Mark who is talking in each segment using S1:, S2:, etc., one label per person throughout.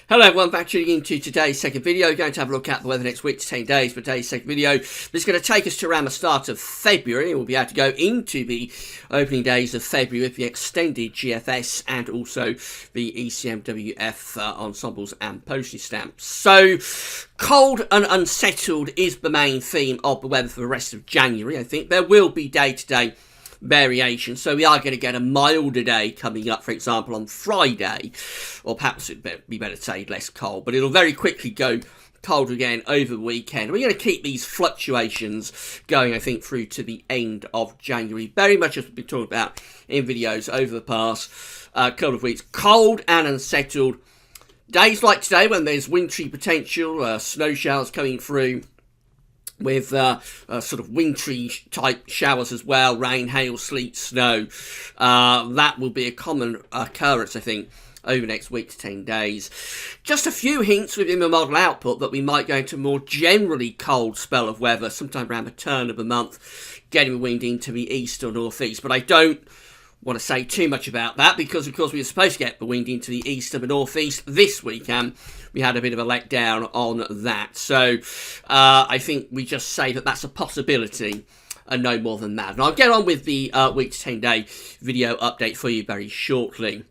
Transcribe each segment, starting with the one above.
S1: Hello everyone, back tuning into today's second video. We're going to have a look at the weather next week to 10 days for today's second video. This is going to take us to around the start of February. We'll be able to go into the opening days of February with the extended GFS and also the ECMWF ensembles and postage stamps. So, cold and unsettled is the main theme of the weather for the rest of January, I think. There will be day-to-day variation, so we are going to get a milder day coming up, for example, on Friday, or perhaps it'd be better to say less cold, but it'll very quickly go cold again over the weekend. We're going to keep these fluctuations going, I think, through to the end of January, very much as we've been talking about in videos over the past couple of weeks. Cold and unsettled days like today, when there's wintry potential, snow showers coming through, with sort of wintry type showers as well, rain, hail, sleet, snow. That will be a common occurrence, I think, over next week to 10 days. Just a few hints within the model output that we might go into a more generally cold spell of weather sometime around the turn of the month, getting the wind into the east or northeast. But I don't want to say too much about that because, of course, we were supposed to get the wind into the east and the northeast this week, and we had a bit of a letdown on that. So I think we just say that that's a possibility and no more than that. And I'll get on with the week to 10 day video update for you very shortly.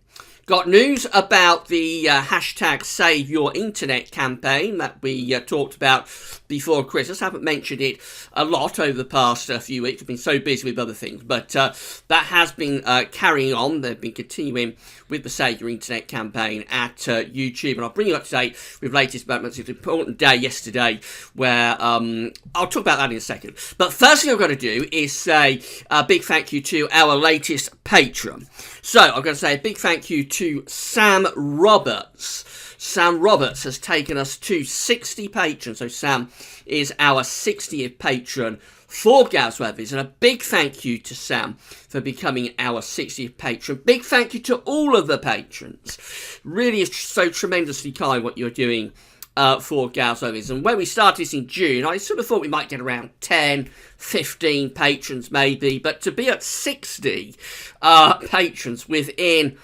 S1: Got news about the hashtag Save Your Internet campaign that we talked about before Christmas. Haven't mentioned it a lot over the past few weeks. I've been so busy with other things, but that has been carrying on. They've been continuing with the Save Your Internet campaign at YouTube, and I'll bring you up to date with latest developments. It's an important day yesterday where I'll talk about that in a second. But first thing I've got to do is say a big thank you to our latest patron. So I'm going to say a big thank you to Sam Roberts. Sam Roberts has taken us to 60 patrons. So Sam is our 60th patron for Gaz Weathers. And a big thank you to Sam for becoming our 60th patron. Big thank you to all of the patrons. Really is so tremendously kind what you're doing for Gaz Weathers. And when we started this in June, I sort of thought we might get around 10, 15 patrons maybe. But to be at 60 patrons within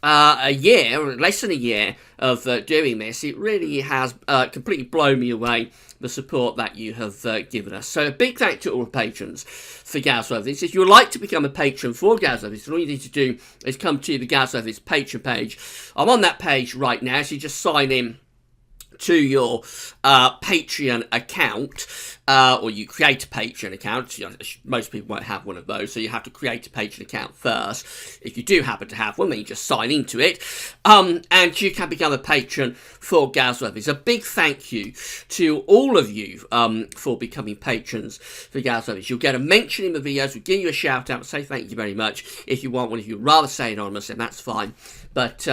S1: a year, or less than a year of doing this, it really has completely blown me away, the support that you have given us. So a big thank you to all the patrons for Gaz Weathers. If you would like to become a patron for Gaz Weathers, all you need to do is come to the Gaz Weathers Patreon page. I'm on that page right now, so you just sign in to your Patreon account, or you create a Patreon account. Most people won't have one of those, so you have to create a Patreon account first. If you do happen to have one, then you just sign into it, and you can become a patron for Gaz Weathers. A big thank you to all of you for becoming patrons for Gaz Weathers. You'll get a mention in the videos. We'll give you a shout out, say thank you very much. If you want one, if you'd rather say anonymous, then that's fine. But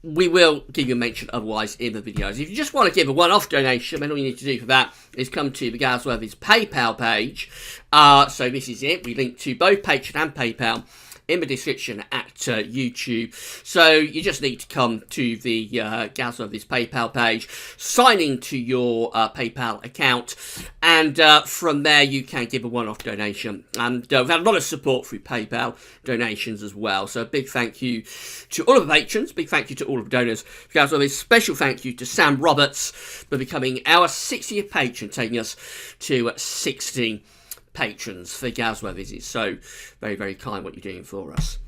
S1: we will give you a mention otherwise in the videos. If you just want to give a one-off donation, then all you need to do for that is come to the Gaz Weathers PayPal page. So this is it. We link to both Patreon and PayPal in the description at YouTube. So you just need to come to the Gaz Weathers PayPal page, sign into your PayPal account, and from there you can give a one-off donation. And we've had a lot of support through PayPal donations as well. So a big thank you to all of the patrons, big thank you to all of the donors. Gaz Weathers, special thank you to Sam Roberts for becoming our 60th patron, taking us to 60 patrons for Gaz Weathers. It's so very, very kind what you're doing for us.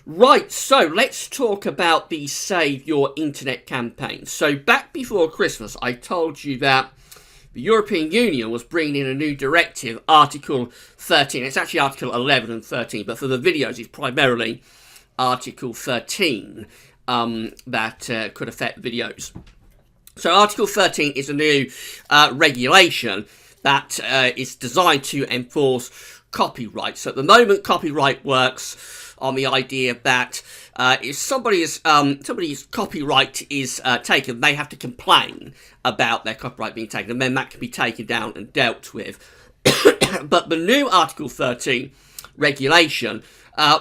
S1: Right, so let's talk about the Save Your Internet campaign. So back before Christmas, I told you that the European Union was bringing in a new directive, Article 13. It's actually Article 11 and 13, but for the videos, it's primarily Article 13 that could affect videos. So Article 13 is a new regulation that is designed to enforce copyright. So at the moment, copyright works on the idea that if somebody's copyright is taken, they have to complain about their copyright being taken, and then that can be taken down and dealt with. But the new Article 13 regulation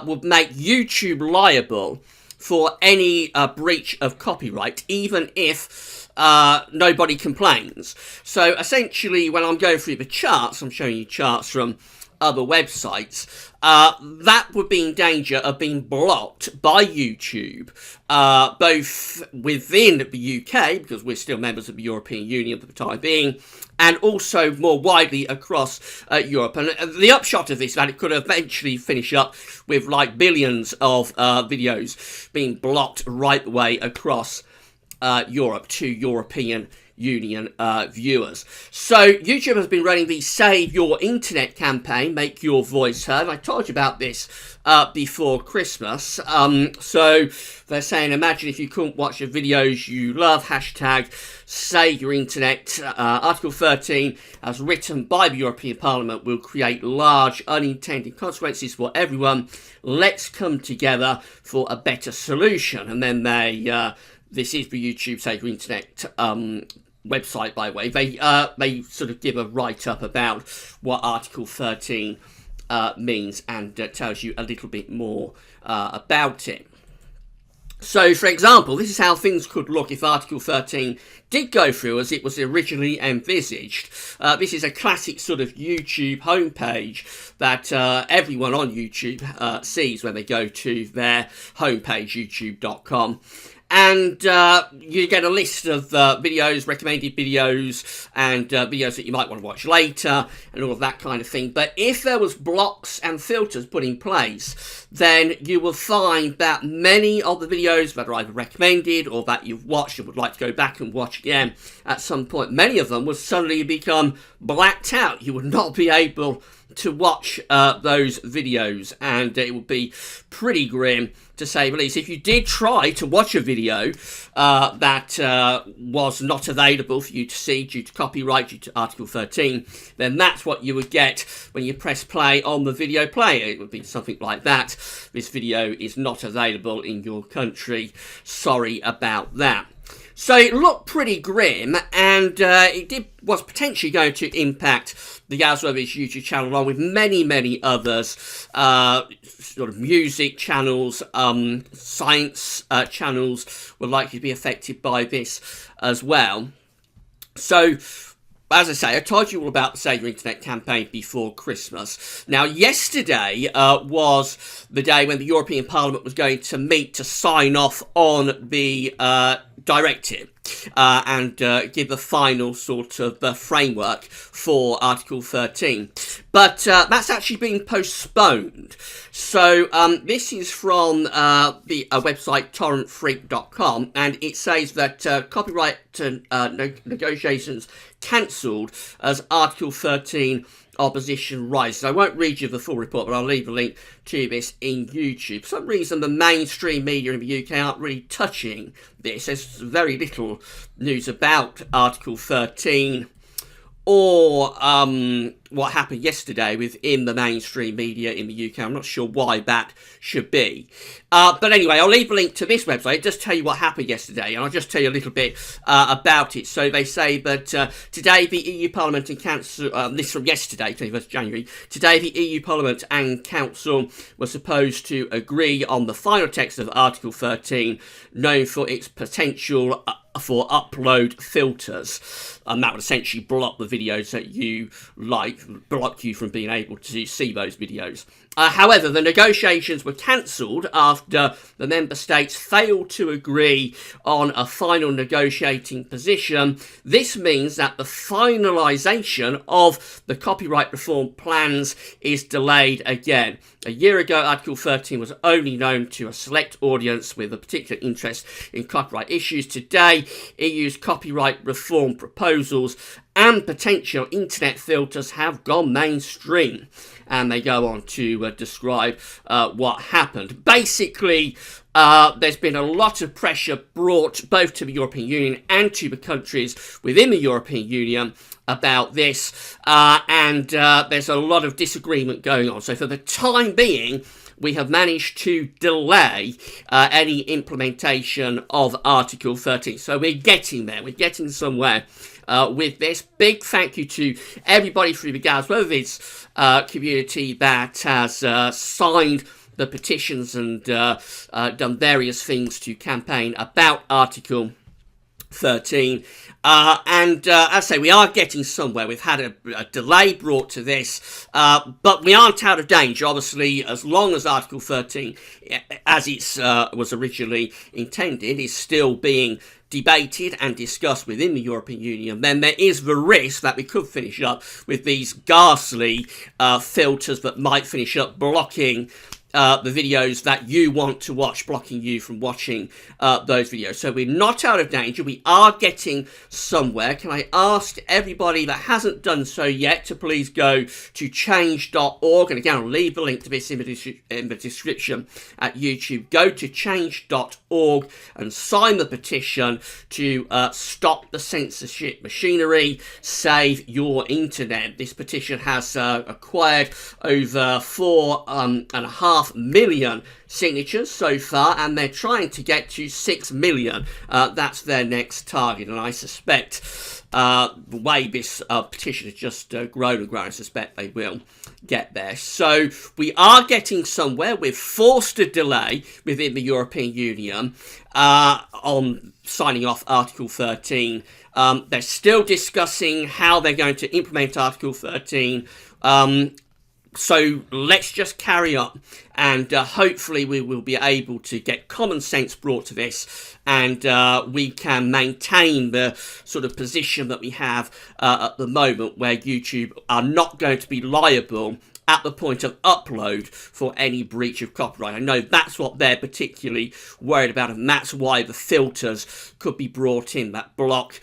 S1: would make YouTube liable for any breach of copyright, even if nobody complains. So essentially, when I'm going through the charts, I'm showing you charts from other websites, that would be in danger of being blocked by YouTube, both within the UK, because we're still members of the European Union for the time being, and also more widely across Europe. And the upshot of this is that it could eventually finish up with like billions of videos being blocked right the way across Europe to European Union viewers. So YouTube has been running the Save Your Internet campaign, Make Your Voice Heard. I told you about this before Christmas. So they're saying, imagine if you couldn't watch the videos you love, hashtag Save Your Internet. Article 13, as written by the European Parliament, will create large unintended consequences for everyone. Let's come together for a better solution. And then they, this is the YouTube Save Your Internet website, by the way. They sort of give a write-up about what Article 13 means and tells you a little bit more about it. So, for example, this is how things could look if Article 13 did go through as it was originally envisaged. This is a classic sort of YouTube homepage that everyone on YouTube sees when they go to their homepage, youtube.com. And you get a list of videos, recommended videos, and videos that you might want to watch later, and all of that kind of thing. But if there was blocks and filters put in place, then you will find that many of the videos that are either recommended or that you've watched and would like to go back and watch again at some point, many of them will suddenly become blacked out. You would not be able to watch those videos, and it would be pretty grim, to say the least. If you did try to watch a video that was not available for you to see due to copyright, due to Article 13, then that's what you would get when you press play on the video player. It would be something like that. This video is not available in your country. Sorry about that. So it looked pretty grim, and was potentially going to impact the Gazwovic YouTube channel, along with many others, sort of music channels, science channels were likely to be affected by this as well. So, as I say, I told you all about the Save Your Internet campaign before Christmas. Now, yesterday was the day when the European Parliament was going to meet to sign off on the directive and give a final sort of framework for Article 13. But that's actually been postponed. So this is from the website torrentfreak.com, and it says that copyright negotiations cancelled as Article 13 opposition rises. I won't read you the full report, but I'll leave a link to this in YouTube. For some reason, the mainstream media in the UK aren't really touching this. There's very little news about Article 13 or what happened yesterday within the mainstream media in the UK. I'm not sure why that should be. But anyway, I'll leave a link to this website. It does tell you what happened yesterday, and I'll just tell you a little bit about it. So they say that today the EU Parliament and Council, this from yesterday, 21st January, today the EU Parliament and Council were supposed to agree on the final text of Article 13, known for its potential for upload filters, and that would essentially block the videos that you like, block you from being able to see those videos. However, the negotiations were cancelled after the member states failed to agree on a final negotiating position. This means that the finalisation of the copyright reform plans is delayed again. A year ago, Article 13 was only known to a select audience with a particular interest in copyright issues. Today, EU's copyright reform proposals and potential internet filters have gone mainstream. And they go on to describe what happened. Basically, there's been a lot of pressure brought both to the European Union and to the countries within the European Union about this, and there's a lot of disagreement going on. So for the time being, we have managed to delay any implementation of Article 13. So we're getting there. We're getting somewhere with this. Big thank you to everybody through the Gazwovic community that has signed the petitions and done various things to campaign about Article 13. As I say, we are getting somewhere. We've had a delay brought to this, but we aren't out of danger, obviously, as long as Article 13, as it was originally intended, is still being debated and discussed within the European Union. Then there is the risk that we could finish up with these ghastly filters that might finish up blocking the videos that you want to watch, blocking you from watching those videos. So we're not out of danger. We are getting somewhere. Can I ask everybody that hasn't done so yet to please go to change.org, and again I'll leave the link to this in the description at YouTube. Go to change.org and sign the petition to stop the censorship machinery, save your internet. This petition has acquired over 4.5 million signatures so far, and they're trying to get to 6 million. That's their next target, and I suspect the way this petition has just grown and grown, I suspect they will get there. So we are getting somewhere. We've forced a delay within the European Union on signing off Article 13. They're still discussing how they're going to implement Article 13. So let's just carry on, and hopefully we will be able to get common sense brought to this, and we can maintain the sort of position that we have at the moment, where YouTube are not going to be liable at the point of upload for any breach of copyright. I know that's what they're particularly worried about, and that's why the filters could be brought in that block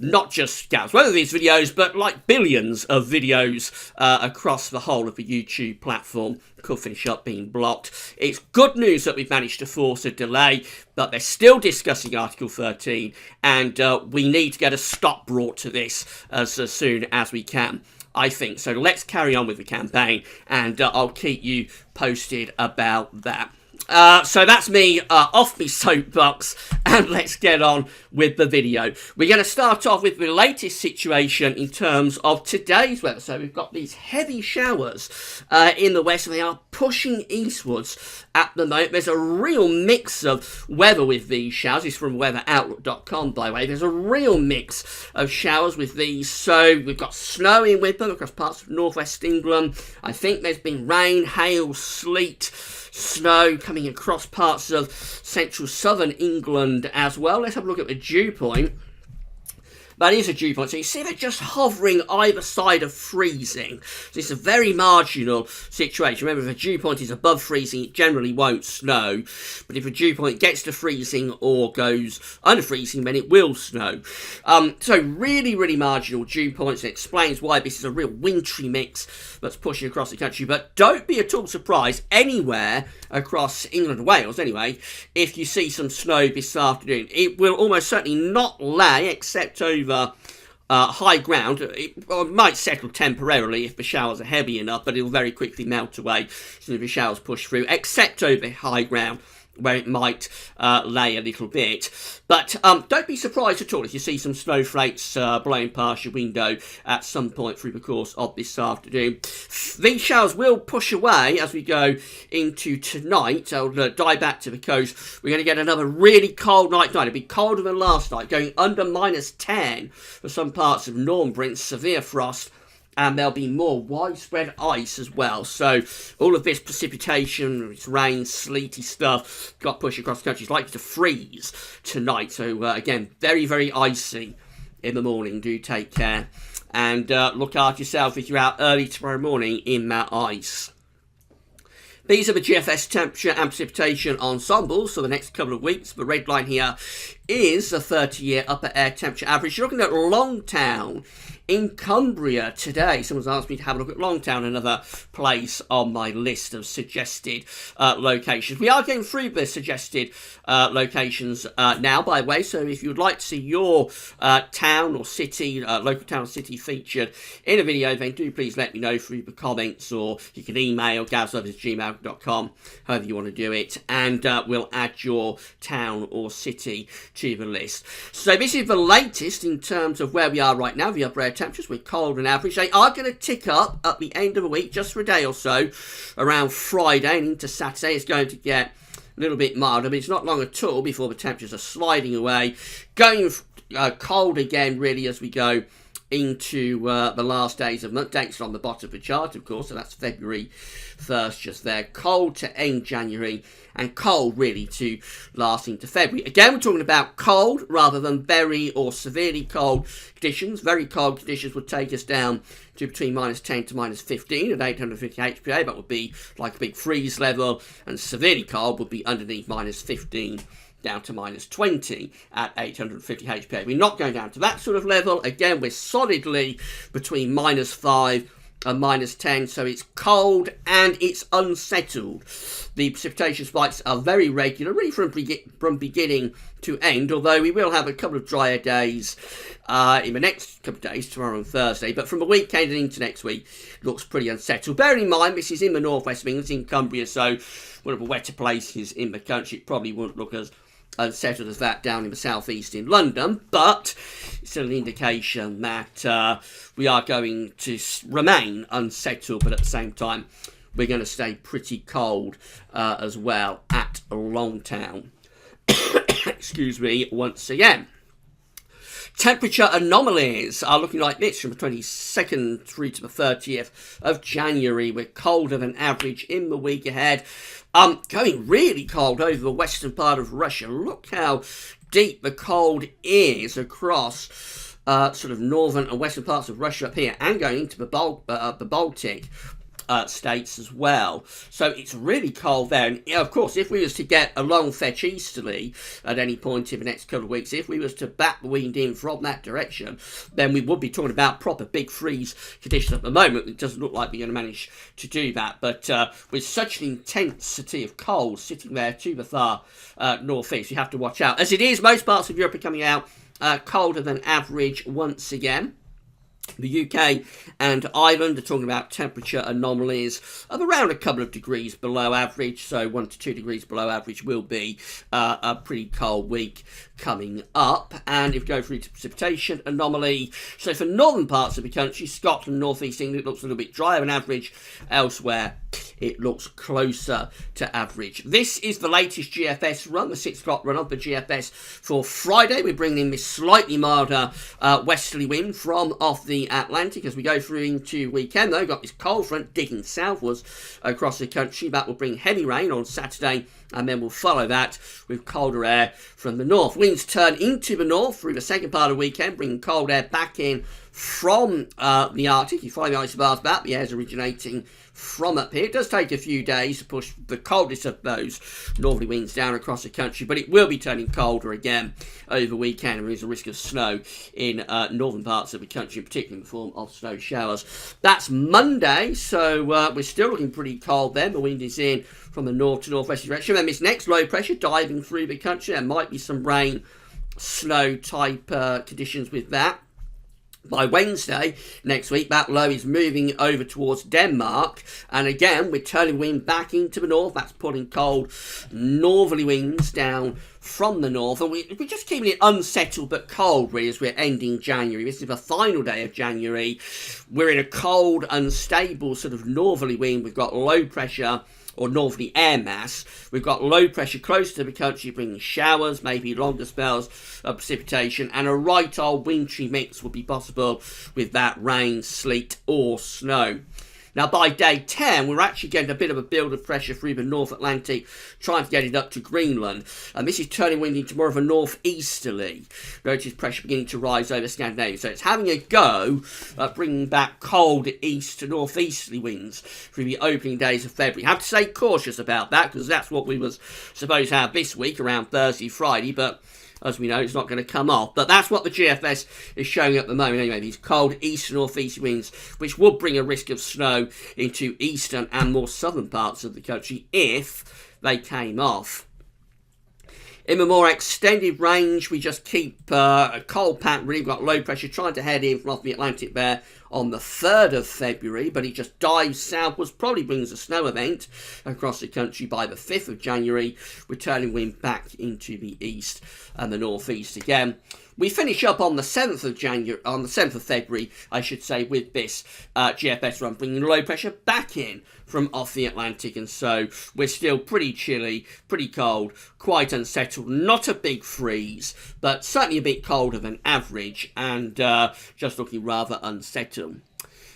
S1: not just one of these videos, but like billions of videos across the whole of the YouTube platform could finish up being blocked. It's good news that we've managed to force a delay, but they're still discussing Article 13, and we need to get a stop brought to this as soon as we can, I think. So let's carry on with the campaign, and I'll keep you posted about that. So that's me off my soapbox, and let's get on with the video. We're going to start off with the latest situation in terms of today's weather. So we've got these heavy showers in the west, and they are pushing eastwards at the moment. There's a real mix of weather with these showers. It's from weatheroutlook.com, by the way. There's a real mix of showers with these. So we've got snow in with them across parts of northwest England. I think there's been rain, hail, sleet, snow coming across parts of central southern England as well. Let's have a look at the dew point. That is a dew point. So you see they're just hovering either side of freezing. So it's a very marginal situation. Remember, if a dew point is above freezing, it generally won't snow. But if a dew point gets to freezing or goes under freezing, then it will snow. So really, really marginal dew points. It explains why this is a real wintry mix that's pushing across the country. But don't be at all surprised anywhere across England and Wales, anyway, if you see some snow this afternoon. It will almost certainly not lay except over high ground. It might settle temporarily if the showers are heavy enough, but it'll very quickly melt away as soon as the showers push through, except over high ground, where it might lay a little bit. But don't be surprised at all if you see some snowflakes blowing past your window at some point through the course of this afternoon. These showers will push away as we go into tonight. I'll die back to the coast. We're going to get another really cold night tonight. It'll be colder than last night, going under -10 for some parts of Northern Britain, severe frost. And there'll be more widespread ice as well. So all of this precipitation, it's rain, sleety stuff, got pushed across the country. It's likely to freeze tonight. So again, very, very icy in the morning. Do take care. And look after yourself if you're out early tomorrow morning in that ice. These are the GFS temperature and precipitation ensembles for the next couple of weeks. The red line here is the 30-year upper air temperature average. You're looking at Longtown in Cumbria today. Someone's asked me to have a look at Longtown, another place on my list of suggested locations. We are going through the suggested locations now, by the way, so if you would like to see your town or city, local town or city featured in a video, then do please let me know through the comments, or you can email gavslovers@gmail.com, however you want to do it, and we'll add your town or city to the list. So this is the latest in terms of where we are right now. The upper air temperatures, we're cold and average. They are going to tick up at the end of the week, just for a day or so, around Friday and into Saturday. It's going to get a little bit milder, but it's not long at all before the temperatures are sliding away, going cold again, really, as we go into the last days of the month. Dates are on the bottom of the chart, of course, so that's February 1st just there. Cold to end January, and cold really to last into February. Again, we're talking about cold rather than very or severely cold conditions. Very cold conditions would take us down to between -10 to -15 at 850 HPA. That would be like a big freeze level, and severely cold would be underneath -15 down to -20 at 850 HPA. We're not going down to that sort of level. Again, we're solidly between -5 and -10, so it's cold and it's unsettled. The precipitation spikes are very regular, really from beginning to end, although we will have a couple of drier days in the next couple of days, tomorrow and Thursday, but from the weekend and into next week, looks pretty unsettled. Bearing in mind, this is in the northwest of England, it's in Cumbria, so one of the wetter places in the country. It probably wouldn't look as unsettled as that down in the southeast in London, but it's still an indication that we are going to remain unsettled, but at the same time we're going to stay pretty cold as well at Longtown. Excuse me once again. Temperature anomalies are looking like this from the 22nd through to the 30th of January. We're colder than average in the week ahead. Going really cold over the western part of Russia. Look how deep the cold is across sort of northern and western parts of Russia up here, and going into the Baltic states as well. So it's really cold there. And of course, if we was to get a long fetch easterly at any point in the next couple of weeks, if we was to bat the wind in from that direction, then we would be talking about proper big freeze conditions. At the moment, it doesn't look like we're going to manage to do that. But with such an intensity of cold sitting there to the far northeast, you have to watch out. As it is, most parts of Europe are coming out colder than average once again. The UK and Ireland are talking about temperature anomalies of around a couple of degrees below average, so 1 to 2 degrees below average will be a pretty cold week coming up. And if we go through to precipitation anomaly, so for northern parts of the country, Scotland, North East England, it looks a little bit drier than average. Elsewhere, it looks closer to average. This is the latest GFS run, the 6 o'clock run of the GFS for Friday. We're bringing in this slightly milder westerly wind from off the Atlantic as we go through into weekend. Though, we've got this cold front digging southwards across the country. That will bring heavy rain on Saturday, and then we'll follow that with colder air from the north. Winds turn into the north through the second part of the weekend, bringing cold air back in from the Arctic. You find the isobars back, the air's originating from up here. It does take a few days to push the coldest of those northerly winds down across the country, but it will be turning colder again over the weekend, and there is a risk of snow in northern parts of the country, particularly in the form of snow showers. That's Monday, so we're still looking pretty cold then. The wind is in from the north to northwest direction. Then this next low pressure diving through the country. There might be some rain, snow type conditions with that. By Wednesday next week, that low is moving over towards Denmark, and again we're turning wind back into the north. That's pulling cold northerly winds down from the north, and we're just keeping it unsettled but cold really as we're ending January. This is the final day of January. We're in a cold, unstable sort of northerly wind. We've got low pressure or northerly air mass. We've got low pressure close to the country, bringing showers, maybe longer spells of precipitation, and a right old wintry mix would be possible with that rain, sleet or snow. Now, by day 10, we're actually getting a bit of a build of pressure through the North Atlantic, trying to get it up to Greenland. And this is turning wind into more of a northeasterly. Notice pressure beginning to rise over Scandinavia. So it's having a go at bringing back cold east to northeasterly winds through the opening days of February. Have to stay cautious about that, because that's what we was supposed to have this week around Thursday, Friday, but as we know, it's not going to come off. But that's what the GFS is showing at the moment. Anyway, these cold east and northeast winds, which would bring a risk of snow into eastern and more southern parts of the country if they came off. In the more extended range, we just keep a cold pattern. Really got low pressure trying to head in from off the Atlantic there on the 3rd of February, but it just dives southwards, probably brings a snow event across the country by the 5th of January, returning wind back into the east and the northeast again. We finish up on the 7th of February, I should say, with this GFS run, bringing low pressure back in from off the Atlantic, and so we're still pretty chilly, pretty cold, quite unsettled, not a big freeze, but certainly a bit colder than average, and just looking rather unsettled.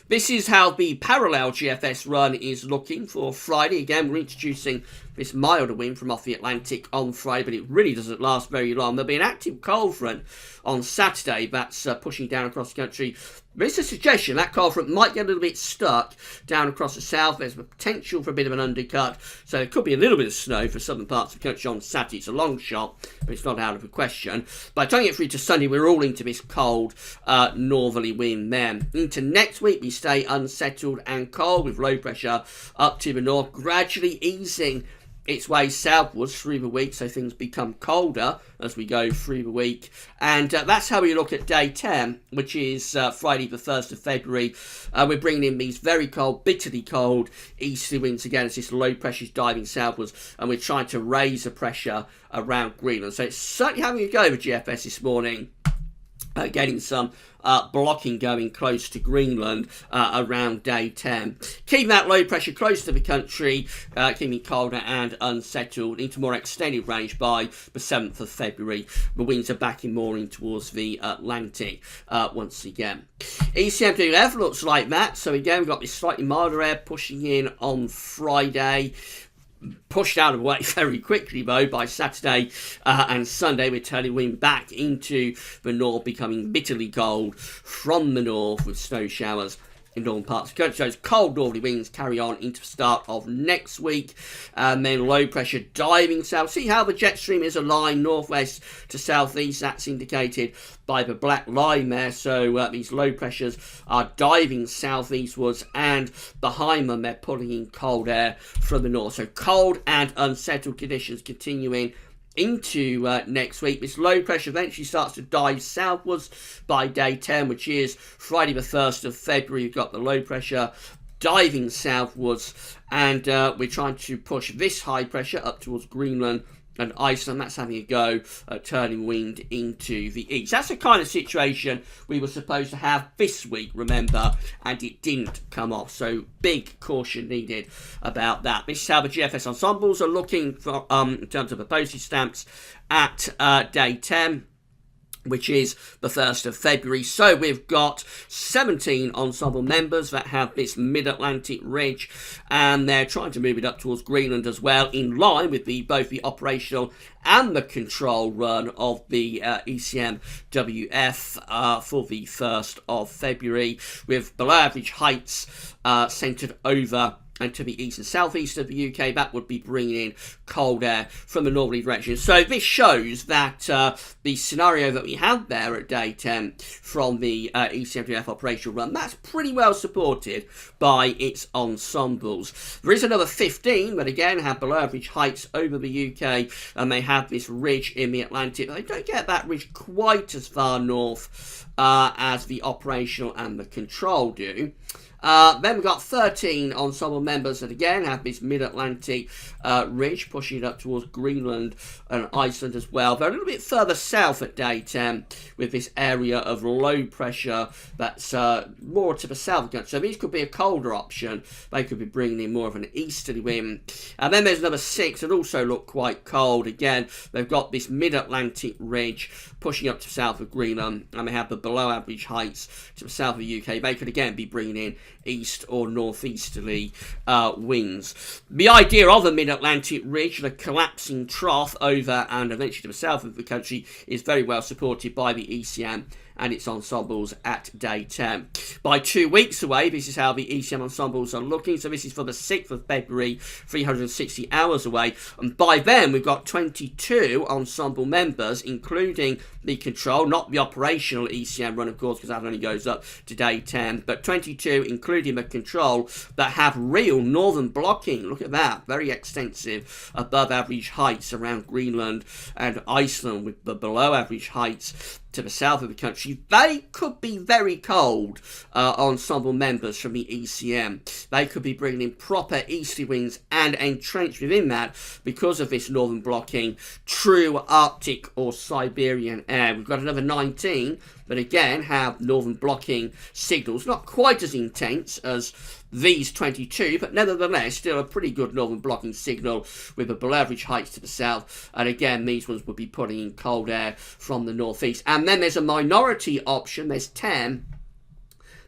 S1: This is how the parallel GFS run is looking for Friday. Again, we're introducing this milder wind from off the Atlantic on Friday, but it really doesn't last very long. There'll be an active cold front on Saturday that's pushing down across the country. There's a suggestion that cold front might get a little bit stuck down across the south. There's a potential for a bit of an undercut, so there could be a little bit of snow for southern parts of the country on Saturday. It's a long shot, but it's not out of the question. By the time we get through to Sunday, we're all into this cold northerly wind then. Into next week, we stay unsettled and cold with low pressure up to the north, gradually easing its way southwards through the week, so things become colder as we go through the week. And that's how we look at day 10, which is Friday the 1st of February. We're bringing in these very cold, bitterly cold easterly winds again as this low pressure is diving southwards, and we're trying to raise the pressure around Greenland. So it's certainly having a go with GFS this morning. Getting some blocking going close to Greenland around day 10. Keeping that low pressure close to the country, keeping it colder and unsettled into more extended range by the 7th of February. The winds are backing more in towards the Atlantic once again. ECMWF looks like that. So again, we've got this slightly milder air pushing in on Friday. Pushed out of the way very quickly though by Saturday and Sunday. We're turning wind back into the north, becoming bitterly cold from the north with snow showers in northern parts of the country. Those cold northerly winds carry on into the start of next week, and then low pressure diving south. See how the jet stream is aligned northwest to southeast. That's indicated by the black line there. So these low pressures are diving southeastwards, and behind them they're pulling in cold air from the north. So cold and unsettled conditions continuing into next week. This low pressure eventually starts to dive southwards by day 10, which is Friday the 1st of February. You've got the low pressure diving southwards, and we're trying to push this high pressure up towards Greenland and Iceland. That's having a go at turning wind into the east. That's the kind of situation we were supposed to have this week, remember, and it didn't come off. So big caution needed about that. This is how the GFS ensembles are looking for in terms of the postage stamps at day 10, which is the 1st of February. So we've got 17 ensemble members that have this mid-Atlantic ridge, and they're trying to move it up towards Greenland as well, in line with both the operational and the control run of the ECMWF for the 1st of February, with below average heights centred over and to the east and southeast of the UK. That would be bringing in cold air from the northerly direction. So this shows that the scenario that we have there at day 10 from the ECMWF operational run, that's pretty well supported by its ensembles. There is another 15 that again have below average heights over the UK, and they have this ridge in the Atlantic. They don't get that ridge quite as far north as the operational and the control do. Then we've got 13 ensemble members that again have this mid-Atlantic ridge pushing it up towards Greenland and Iceland as well. They're a little bit further south at day 10 with this area of low pressure that's more to the south of the country. So these could be a colder option. They could be bringing in more of an easterly wind. And then there's another 6 that also look quite cold. Again, they've got this mid-Atlantic ridge pushing up to the south of Greenland, and they have the below average heights to the south of the UK. They could again be bringing in east or northeasterly winds. The idea of a mid-Atlantic ridge, the collapsing trough over and eventually to the south of the country, is very well supported by the ECM and its ensembles at day 10. By 2 weeks away, this is how the ECM ensembles are looking. So this is for the 6th of February, 360 hours away. And by then, we've got 22 ensemble members, including the control, not the operational ECM run, of course, because that only goes up to day 10, but 22, including the control, that have real northern blocking. Look at that, very extensive, above average heights around Greenland and Iceland, with the below average heights to the south of the country. actually, they could be very cold ensemble members from the ECM. They could be bringing in proper easterly winds and entrenched within that because of this northern blocking true Arctic or Siberian air. We've got another 19 that again have northern blocking signals, not quite as intense as these 22, but nevertheless still a pretty good northern blocking signal with the below average heights to the south. And again, these ones would be putting in cold air from the northeast. And then there's a minority option, there's 10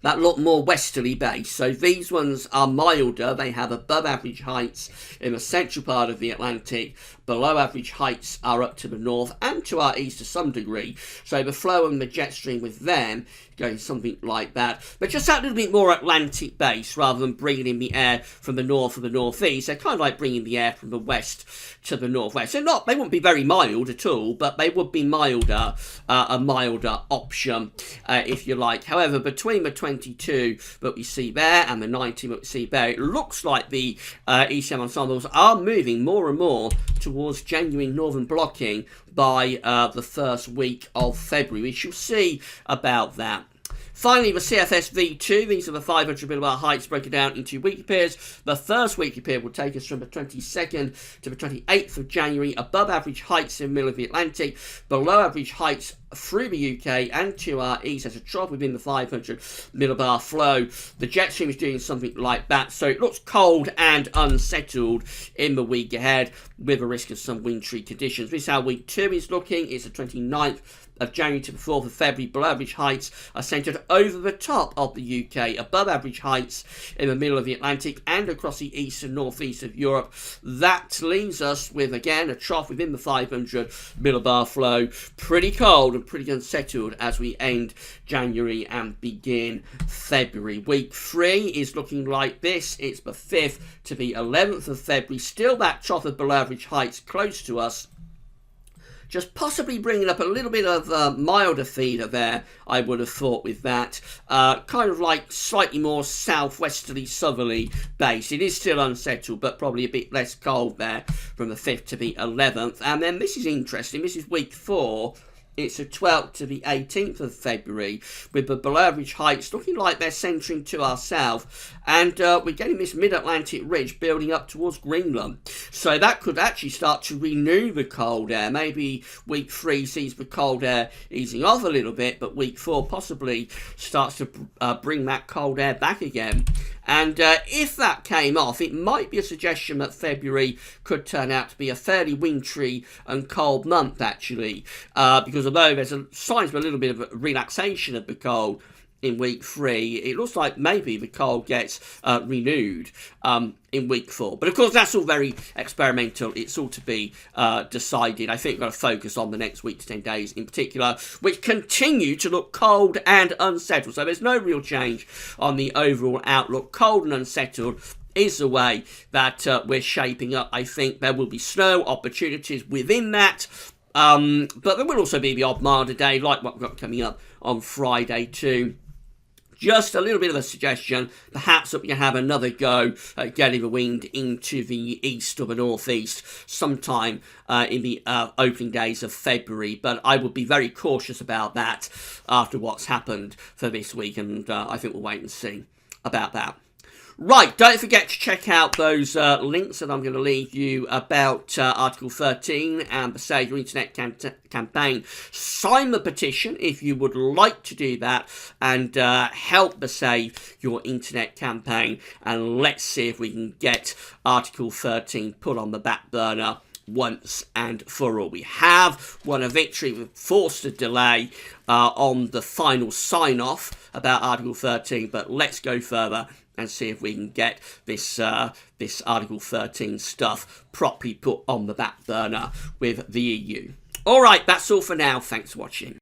S1: that look more westerly based. So these ones are milder. They have above average heights in the central part of the Atlantic. Below average heights are up to the north and to our east to some degree. So the flow and the jet stream with them going something like that. But just that little bit more Atlantic based rather than bringing in the air from the north or the northeast. They're kind of like bringing the air from the west to the northwest. So they wouldn't be very mild at all, but they would be milder, a milder option, if you like. However, between the 22 that we see there and the 19 that we see there, it looks like the ECM ensembles are moving more and more towards genuine northern blocking by the first week of February. We shall see about that. Finally, the CFS V2, these are the 500 millibar heights broken down into weekly periods. The first weekly period will take us from the 22nd to the 28th of January, above average heights in the middle of the Atlantic, below average heights through the UK and to our east as a trough within the 500 millibar flow. The jet stream is doing something like that, so it looks cold and unsettled in the week ahead with a risk of some wintry conditions. This is how week 2 is looking. It's the 29th of January to the 4th of February. Below average heights are centred over the top of the UK, above average heights in the middle of the Atlantic and across the east and northeast of Europe. That leaves us with, again, a trough within the 500 millibar flow. Pretty cold and pretty unsettled as we end January and begin February. Week 3 is looking like this. It's the 5th to the 11th of February. Still that trough of below average heights close to us. Just possibly bringing up a little bit of milder feeder there, I would have thought with that. Kind of like slightly more southwesterly, southerly base. It is still unsettled, but probably a bit less cold there from the 5th to the 11th. And then this is interesting. This is week 4. It's the 12th to the 18th of February, with the below average heights looking like they're centering to our south. And we're getting this mid-Atlantic ridge building up towards Greenland. So that could actually start to renew the cold air. Maybe week 3 sees the cold air easing off a little bit, but week 4 possibly starts to bring that cold air back again. And if that came off, it might be a suggestion that February could turn out to be a fairly wintry and cold month, actually. Because although there's signs of a little bit of a relaxation of the cold in week 3, it looks like maybe the cold gets renewed in week 4. But of course, that's all very experimental. It's all to be decided. I think we're going to focus on the next week to 10 days in particular, which continue to look cold and unsettled. So there's no real change on the overall outlook. Cold and unsettled is the way that we're shaping up. I think there will be snow opportunities within that. But there will also be the odd milder day, like what we've got coming up on Friday too. Just a little bit of a suggestion, perhaps that we can have another go at getting the wind into the east or the northeast sometime in the opening days of February. But I would be very cautious about that after what's happened for this week, and I think we'll wait and see about that. Right, don't forget to check out those links that I'm going to leave you about Article 13 and the Save Your Internet campaign. Sign the petition if you would like to do that and help the Save Your Internet campaign. And let's see if we can get Article 13 put on the back burner once and for all. We have won a victory. We've forced a delay on the final sign-off about Article 13, but let's go further and see if we can get this this Article 13 stuff properly put on the back burner with the EU. All right, that's all for now. Thanks for watching.